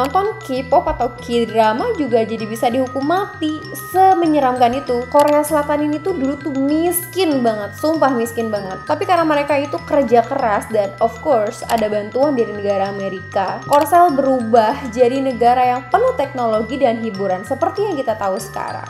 nonton K-pop atau K-drama juga jadi bisa dihukum mati. Semenyeramkan itu. Korea Selatan ini tuh dulu tuh miskin banget, sumpah miskin banget. Tapi karena mereka itu kerja keras dan of course ada bantuan dari negara Amerika, Korsel berubah jadi negara yang penuh teknologi dan hiburan seperti yang kita tahu sekarang.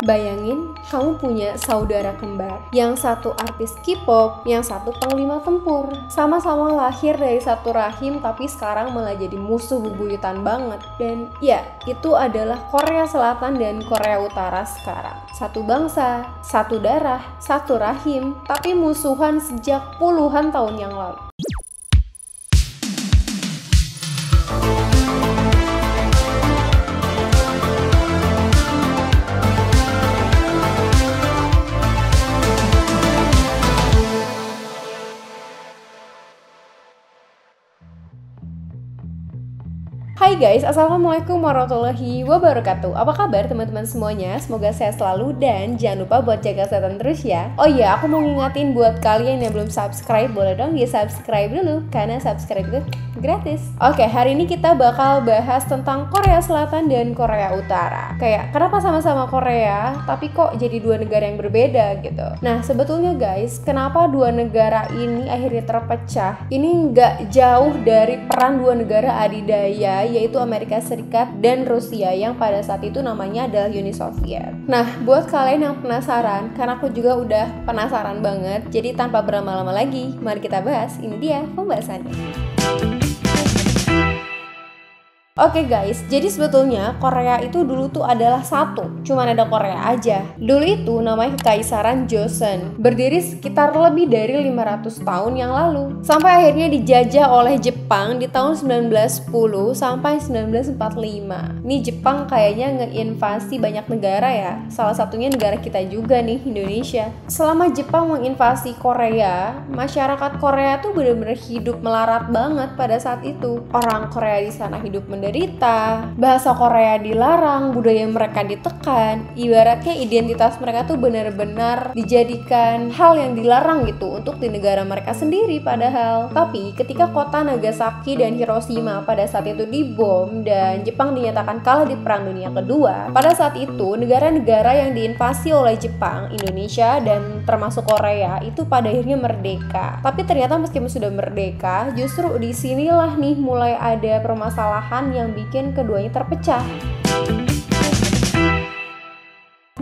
Bayangin, kamu punya saudara kembar, yang satu artis K-pop, yang satu panglima tempur. Sama-sama lahir dari satu rahim, tapi sekarang malah jadi musuh bebuyutan banget. Dan ya, itu adalah Korea Selatan dan Korea Utara sekarang. Satu bangsa, satu darah, satu rahim, tapi musuhan sejak puluhan tahun yang lalu. Hai guys, assalamualaikum warahmatullahi wabarakatuh. Apa kabar teman-teman semuanya? Semoga sehat selalu dan jangan lupa buat jaga kesehatan terus ya. Oh iya, aku mau ngingatin buat kalian yang belum subscribe, boleh dong di subscribe dulu karena subscribe itu gratis. Oke, hari ini kita bakal bahas tentang Korea Selatan dan Korea Utara. Kayak kenapa sama-sama Korea, tapi kok jadi dua negara yang berbeda gitu. Nah, sebetulnya guys, kenapa dua negara ini akhirnya terpecah? Ini nggak jauh dari peran dua negara adidaya, yaitu Amerika Serikat dan Rusia yang pada saat itu namanya adalah Uni Soviet. Nah, buat kalian yang penasaran, karena aku juga udah penasaran banget, jadi tanpa berlama-lama lagi, mari kita bahas. Ini dia pembahasannya. Oke guys, jadi sebetulnya Korea itu dulu tuh adalah satu, cuman ada Korea aja. Dulu itu namanya Kekaisaran Joseon, berdiri sekitar lebih dari 500 tahun yang lalu. Sampai akhirnya dijajah oleh Jepang di tahun 1910 sampai 1945. Nih Jepang kayaknya ngeinvasi banyak negara ya, salah satunya negara kita juga nih, Indonesia. Selama Jepang menginvasi Korea, masyarakat Korea tuh bener-bener hidup melarat banget pada saat itu. Orang Korea di sana hidup menderita, bahasa Korea dilarang, budaya mereka ditekan, ibaratnya identitas mereka tuh benar-benar dijadikan hal yang dilarang gitu untuk di negara mereka sendiri padahal. Tapi ketika kota Nagasaki dan Hiroshima pada saat itu dibom dan Jepang dinyatakan kalah di Perang Dunia Kedua, pada saat itu negara-negara yang diinvasi oleh Jepang, Indonesia dan termasuk Korea itu pada akhirnya merdeka. Tapi ternyata meskipun sudah merdeka, justru disinilah nih mulai ada permasalahan yang bikin keduanya terpecah.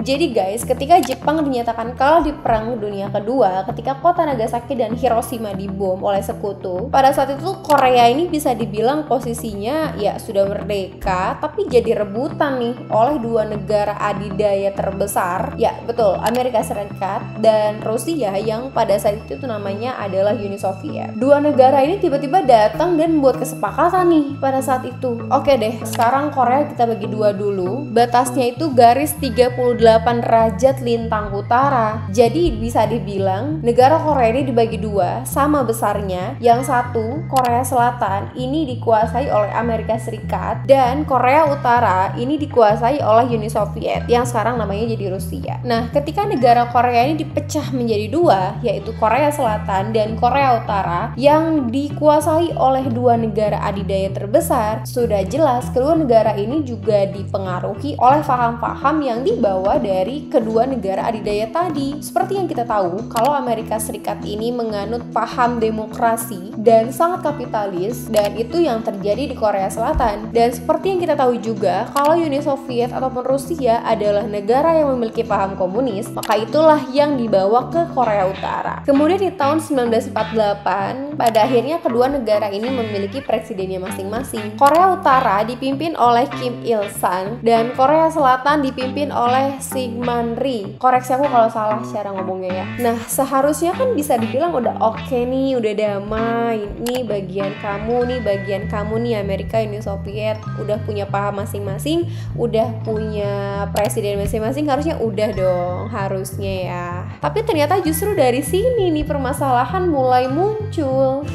Jadi guys, ketika Jepang dinyatakan kalah di Perang Dunia Kedua, ketika kota Nagasaki dan Hiroshima dibom oleh sekutu, pada saat itu Korea ini bisa dibilang posisinya ya sudah merdeka, tapi jadi rebutan nih oleh dua negara adidaya terbesar, ya betul, Amerika Serikat dan Rusia yang pada saat itu namanya adalah Uni Soviet. Dua negara ini tiba-tiba datang dan membuat kesepakatan nih pada saat itu. Oke deh, sekarang Korea kita bagi dua dulu, batasnya itu garis 38 derajat lintang utara. Jadi bisa dibilang negara Korea ini dibagi dua sama besarnya. Yang satu, Korea Selatan, ini dikuasai oleh Amerika Serikat, dan Korea Utara ini dikuasai oleh Uni Soviet yang sekarang namanya jadi Rusia. Nah, ketika negara Korea ini dipecah menjadi dua, yaitu Korea Selatan dan Korea Utara yang dikuasai oleh dua negara adidaya terbesar, sudah jelas kedua negara ini juga dipengaruhi oleh paham-paham yang dibawa dari kedua negara adidaya tadi. Seperti yang kita tahu, kalau Amerika Serikat ini menganut paham demokrasi dan sangat kapitalis, dan itu yang terjadi di Korea Selatan. Dan seperti yang kita tahu juga, kalau Uni Soviet ataupun Rusia adalah negara yang memiliki paham komunis, maka itulah yang dibawa ke Korea Utara. Kemudian di tahun 1948, pada akhirnya kedua negara ini memiliki presidennya masing-masing. Korea Utara dipimpin oleh Kim Il-sung dan Korea Selatan dipimpin oleh Syngman Rhee. Koreksi aku kalau salah secara ngomongnya ya. Nah, seharusnya kan bisa dibilang udah oke nih, udah damai. Nih bagian kamu nih Amerika, Uni Soviet udah punya paham masing-masing, udah punya presiden masing-masing, harusnya udah dong, harusnya ya. Tapi ternyata justru dari sini nih permasalahan mulai muncul.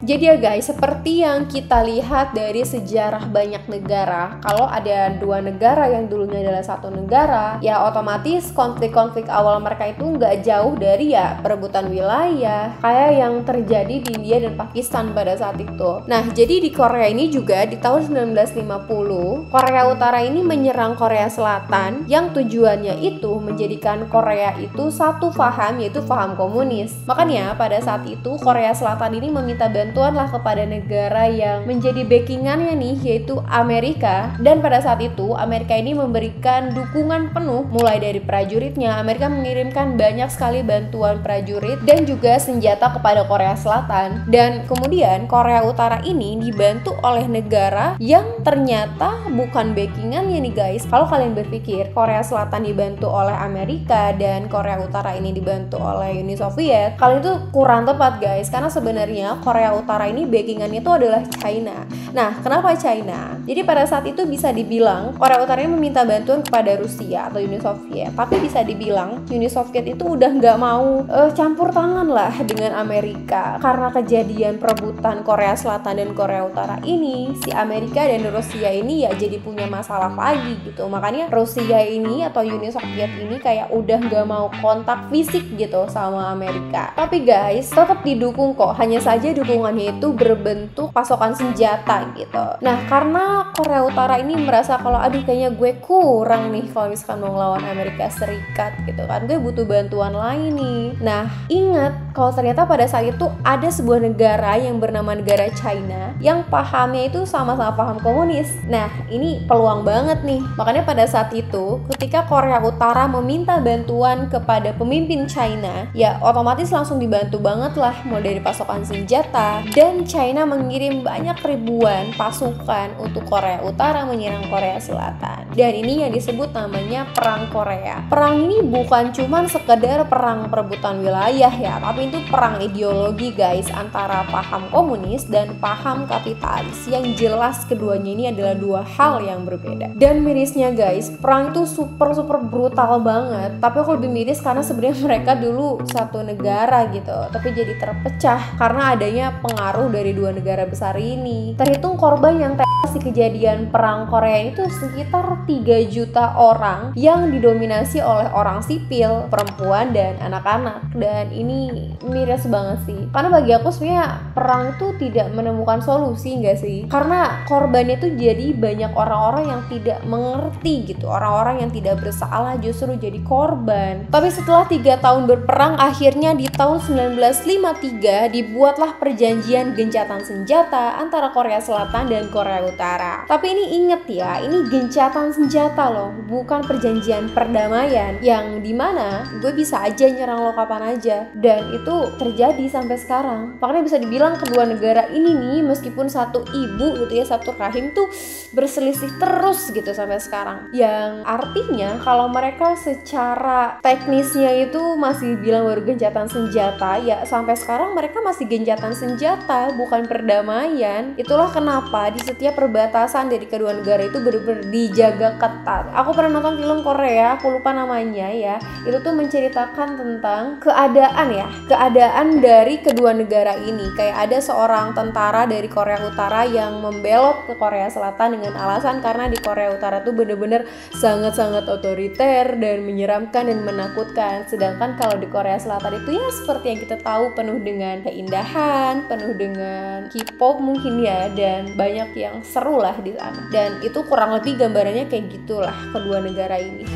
Jadi ya guys, seperti yang kita lihat dari sejarah banyak negara, kalau ada dua negara yang dulunya adalah satu negara, ya otomatis konflik-konflik awal mereka itu nggak jauh dari ya perebutan wilayah, kayak yang terjadi di India dan Pakistan pada saat itu. Nah, jadi di Korea ini juga di tahun 1950, Korea Utara ini menyerang Korea Selatan yang tujuannya itu menjadikan Korea itu satu paham, yaitu paham komunis. Makanya pada saat itu Korea Selatan ini meminta bantuan lah kepada negara yang menjadi backingannya nih, yaitu Amerika. Dan pada saat itu Amerika ini memberikan dukungan penuh, mulai dari prajuritnya. Amerika mengirimkan banyak sekali bantuan prajurit dan juga senjata kepada Korea Selatan. Dan kemudian Korea Utara ini dibantu oleh negara yang ternyata bukan backingannya nih guys. Kalau kalian berpikir Korea Selatan dibantu oleh Amerika dan Korea Utara ini dibantu oleh Uni Soviet, kalian itu kurang tepat guys, karena sebenarnya Korea Utara ini backingannya itu adalah China. Nah, kenapa China? Jadi pada saat itu bisa dibilang Korea Utara ini meminta bantuan kepada Rusia atau Uni Soviet, tapi bisa dibilang Uni Soviet itu udah nggak mau campur tangan lah dengan Amerika. Karena kejadian perebutan Korea Selatan dan Korea Utara ini, si Amerika dan Rusia ini ya jadi punya masalah lagi gitu. Makanya Rusia ini atau Uni Soviet ini kayak udah nggak mau kontak fisik gitu sama Amerika. Tapi guys, tetap didukung kok, hanya saja dukungannya itu berbentuk pasokan senjata gitu. Nah, karena Korea Utara ini merasa kalau aduh kayaknya gue kurang nih kalau misalkan mau ngelawan Amerika Serikat gitu kan, gue butuh bantuan lain nih. Nah, ingat kalau ternyata pada saat itu ada sebuah negara yang bernama negara China yang pahamnya itu sama-sama paham komunis. Nah, ini peluang banget nih. Makanya pada saat itu ketika Korea Utara meminta bantuan kepada pemimpin China, ya otomatis langsung dibantu banget lah, mulai dari pasokan senjata, dan China mengirim banyak ribuan pasukan untuk Korea Utara menyerang Korea Selatan. Dan ini yang disebut namanya Perang Korea. Perang ini bukan cuman sekedar perang perebutan wilayah ya, tapi itu perang ideologi guys, antara paham komunis dan paham kapitalis, yang jelas keduanya ini adalah dua hal yang berbeda. Dan mirisnya guys, perang itu super brutal banget. Tapi aku lebih miris karena sebenarnya mereka dulu satu negara gitu, tapi jadi terpecah karena adanya pengaruh dari dua negara besar ini. Terhitung korban yang tewas di kejadian perang Korea itu sekitar 3 juta orang yang didominasi oleh orang sipil, perempuan dan anak-anak. Dan ini miris banget sih, karena bagi aku sebenarnya perang itu tidak menemukan solusi nggak sih, karena korbannya itu jadi banyak orang-orang yang tidak mengerti gitu, orang-orang yang tidak bersalah justru jadi korban. Tapi setelah 3 tahun berperang, akhirnya di tahun 1953 dibuatlah perjanjian gencatan senjata antara Korea Selatan dan Korea Utara. Tapi ini inget ya, ini gencatan senjata loh, bukan perjanjian perdamaian yang dimana gue bisa aja nyerang lo kapan aja. Dan itu terjadi sampai sekarang. Makanya bisa dibilang kedua negara ini nih, meskipun satu ibu gitu ya, satu rahim tuh berselisih terus gitu sampai sekarang. Yang artinya kalau mereka secara teknisnya itu masih bilang baru gencatan senjata, ya sampai sekarang mereka masih gencatan senjata, bukan perdamaian. Itulah kenapa di setiap perbatasan dari kedua negara itu benar-benar dijaga ketat. Aku pernah nonton film Korea, aku lupa namanya ya, itu tuh menceritakan tentang keadaan dari kedua negara ini. Kayak ada seorang tentara dari Korea Utara yang membelot ke Korea Selatan dengan alasan karena di Korea Utara tuh bener-bener sangat-sangat otoriter dan menyeramkan dan menakutkan. Sedangkan kalau di Korea Selatan itu ya seperti yang kita tahu, penuh dengan keindahan, penuh dengan K-pop mungkin ya, dan banyak yang seru lah di sana. Dan itu kurang lebih gambarannya kayak gitulah kedua negara ini.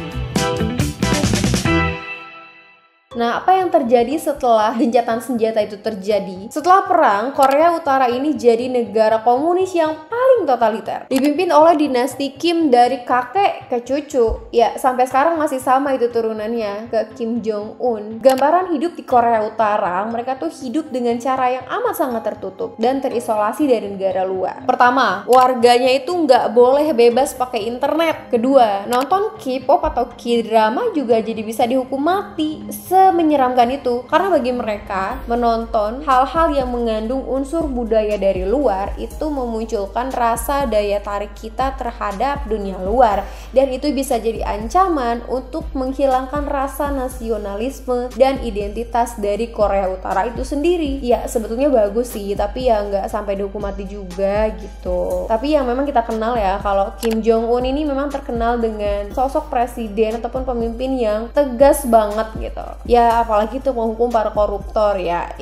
Nah, apa yang terjadi setelah gencatan senjata itu terjadi? Setelah perang, Korea Utara ini jadi negara komunis yang paling totaliter, dipimpin oleh dinasti Kim dari kakek ke cucu. Ya, sampai sekarang masih sama itu turunannya ke Kim Jong Un. Gambaran hidup di Korea Utara, mereka tuh hidup dengan cara yang amat sangat tertutup dan terisolasi dari negara luar. Pertama, warganya itu nggak boleh bebas pakai internet. Kedua, nonton K-pop atau K-drama juga jadi bisa dihukum mati. semenyeramkan itu. Karena bagi mereka, menonton hal-hal yang mengandung unsur budaya dari luar itu memunculkan rasa daya tarik kita terhadap dunia luar, dan itu bisa jadi ancaman untuk menghilangkan rasa nasionalisme dan identitas dari Korea Utara itu sendiri. Ya sebetulnya bagus sih, tapi ya nggak sampai dihukum mati juga gitu. Tapi yang memang kita kenal ya, kalau Kim Jong Un ini memang terkenal dengan sosok presiden ataupun pemimpin yang tegas banget gitu. Ya apalagi tuh menghukum para koruptor ya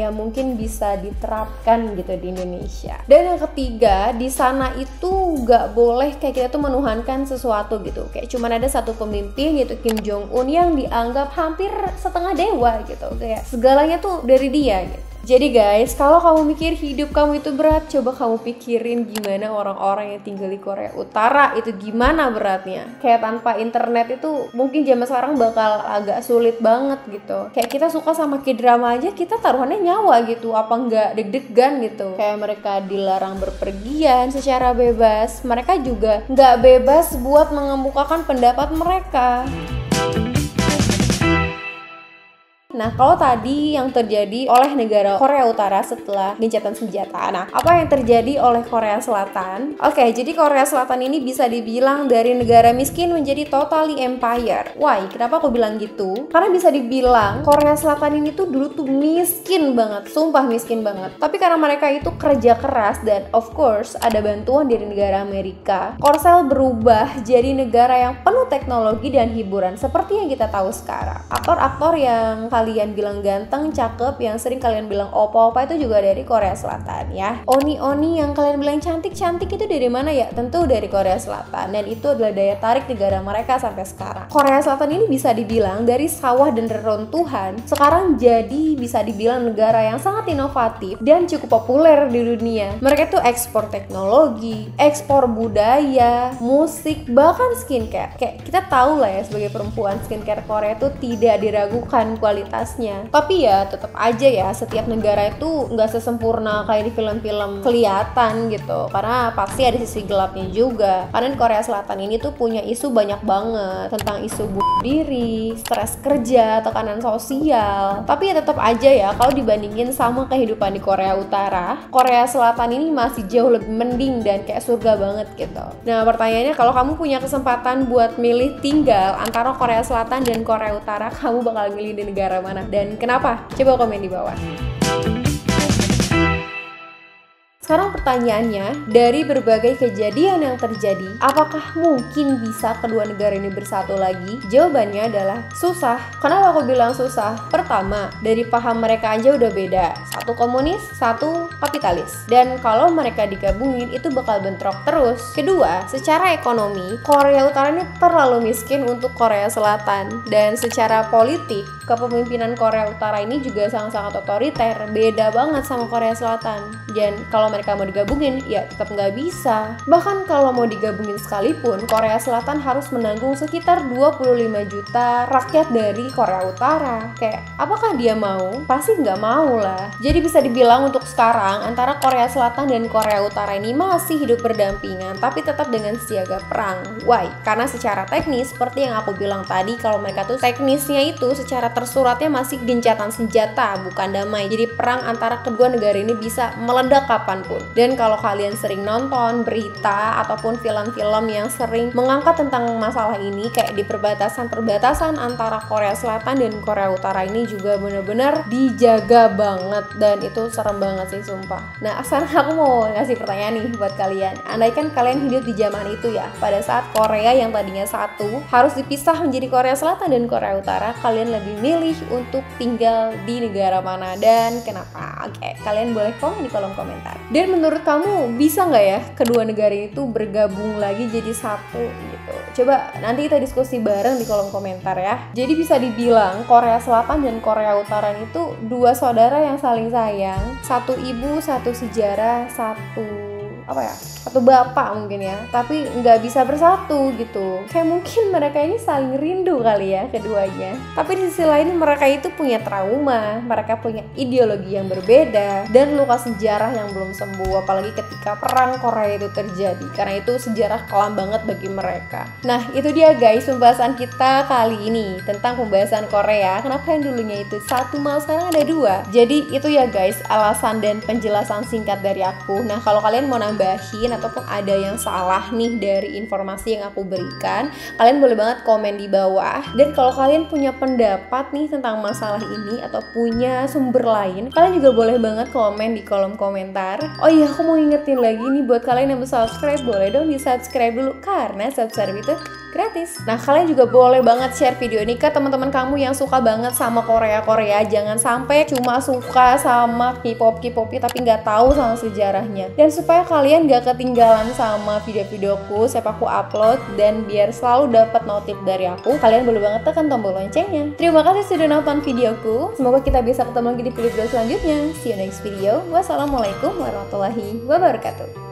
mungkin bisa diterapkan gitu di Indonesia. Dan yang ketiga, di sana itu nggak boleh kayak kita tuh menuhankan sesuatu gitu. Kayak cuman ada satu pemimpin yaitu Kim Jong Un yang dianggap hampir setengah dewa gitu. Kayak segalanya tuh dari dia gitu. Jadi guys, kalau kamu mikir hidup kamu itu berat, coba kamu pikirin gimana orang-orang yang tinggal di Korea Utara itu gimana beratnya. Kayak tanpa internet itu mungkin zaman sekarang bakal agak sulit banget gitu. Kayak kita suka sama K-drama aja, kita taruhannya nyawa gitu, apa nggak deg-degan gitu. Kayak mereka dilarang berpergian secara bebas, mereka juga nggak bebas buat mengemukakan pendapat mereka. Nah, kalau tadi yang terjadi oleh negara Korea Utara setelah gencatan senjata, nah apa yang terjadi oleh Korea Selatan? Oke, jadi Korea Selatan ini bisa dibilang dari negara miskin menjadi totally empire. Why? Kenapa aku bilang gitu? Karena bisa dibilang Korea Selatan ini tuh dulu tuh miskin banget, sumpah miskin banget. Tapi karena mereka itu kerja keras dan of course ada bantuan dari negara Amerika, Korsel berubah jadi negara yang penuh teknologi dan hiburan seperti yang kita tahu sekarang. Aktor-aktor yang kalian bilang ganteng, cakep, yang sering kalian bilang opa-opa itu juga dari Korea Selatan ya. Oni-oni yang kalian bilang cantik-cantik itu dari mana ya? Tentu dari Korea Selatan, dan itu adalah daya tarik negara mereka sampai sekarang. Korea Selatan ini bisa dibilang dari sawah dan reruntuhan sekarang jadi bisa dibilang negara yang sangat inovatif dan cukup populer di dunia. Mereka tuh ekspor teknologi, ekspor budaya, musik, bahkan skincare. Kayak kita tahu lah ya, sebagai perempuan, skincare Korea tuh tidak diragukan kualitasnya. Tapi ya tetap aja ya, setiap negara itu nggak sesempurna kayak di film-film kelihatan gitu, karena pasti ada sisi gelapnya juga. Karena di Korea Selatan ini tuh punya isu banyak banget tentang isu bunuh diri, stres kerja, tekanan sosial. Tapi ya tetap aja ya, kalau dibandingin sama kehidupan di Korea Utara, Korea Selatan ini masih jauh lebih mending dan kayak surga banget gitu. Nah pertanyaannya, kalau kamu punya kesempatan buat milih tinggal antara Korea Selatan dan Korea Utara, kamu bakal milih di negara mana dan kenapa? Coba komen di bawah. Sekarang pertanyaannya, dari berbagai kejadian yang terjadi, apakah mungkin bisa kedua negara ini bersatu lagi? Jawabannya adalah susah. Kenapa aku bilang susah? Pertama, dari paham mereka aja udah beda. Satu komunis, satu kapitalis. Dan kalau mereka digabungin, itu bakal bentrok terus. Kedua, secara ekonomi, Korea Utara ini terlalu miskin untuk Korea Selatan. Dan secara politik, kepemimpinan Korea Utara ini juga sangat-sangat otoriter. Beda banget sama Korea Selatan. Dan kalau mereka mau digabungin, ya tetap nggak bisa. Bahkan kalau mau digabungin sekalipun, Korea Selatan harus menanggung sekitar 25 juta rakyat dari Korea Utara. Kayak, apakah dia mau? Pasti nggak mau lah. Jadi bisa dibilang untuk sekarang, antara Korea Selatan dan Korea Utara ini masih hidup berdampingan, tapi tetap dengan siaga perang. Why? Karena secara teknis, seperti yang aku bilang tadi, kalau mereka tuh teknisnya itu secara tersuratnya masih gencatan senjata, bukan damai. Jadi perang antara kedua negara ini bisa meledak kapanpun. Dan kalau kalian sering nonton berita ataupun film-film yang sering mengangkat tentang masalah ini, kayak di perbatasan antara Korea Selatan dan Korea Utara ini juga benar-benar dijaga banget, dan itu serem banget sih sumpah. Nah sekarang aku mau ngasih pertanyaan nih buat kalian. Andaikan kalian hidup di zaman itu ya, pada saat Korea yang tadinya satu harus dipisah menjadi Korea Selatan dan Korea Utara, kalian lebih milih untuk tinggal di negara mana dan kenapa? Oke, kalian boleh komen di kolom komentar. Dan menurut kamu bisa nggak ya kedua negara itu bergabung lagi jadi satu gitu? Coba nanti kita diskusi bareng di kolom komentar ya. Jadi bisa dibilang Korea Selatan dan Korea Utara itu dua saudara yang saling sayang, satu ibu, satu sejarah, satu apa ya, satu bapak mungkin ya, tapi nggak bisa bersatu gitu. Kayak mungkin mereka ini saling rindu kali ya keduanya. Tapi di sisi lain mereka itu punya trauma, mereka punya ideologi yang berbeda dan luka sejarah yang belum sembuh, apalagi ketika perang Korea itu terjadi, karena itu sejarah kelam banget bagi mereka. Nah itu dia guys pembahasan kita kali ini tentang pembahasan Korea. Kenapa yang dulunya itu satu malah sekarang ada dua. Jadi itu ya guys alasan dan penjelasan singkat dari aku. Nah kalau kalian mau nambahin ataupun ada yang salah nih dari informasi yang aku berikan, kalian boleh banget komen di bawah. Dan kalau kalian punya pendapat nih tentang masalah ini atau punya sumber lain, kalian juga boleh banget komen di kolom komentar. Oh iya aku mau ingetin lagi nih buat kalian yang belum subscribe, boleh dong di subscribe dulu karena subscribe itu gratis. Nah kalian juga boleh banget share video ini ke teman-teman kamu yang suka banget sama Korea. Jangan sampai cuma suka sama K-pop tapi nggak tahu sama sejarahnya. Dan supaya kalian gak ketinggalan sama video-videoku setiap aku upload dan biar selalu dapat notif dari aku, kalian boleh banget tekan tombol loncengnya. Terima kasih sudah nonton videoku. Semoga kita bisa ketemu lagi di video selanjutnya. See you next video. Wassalamualaikum warahmatullahi wabarakatuh.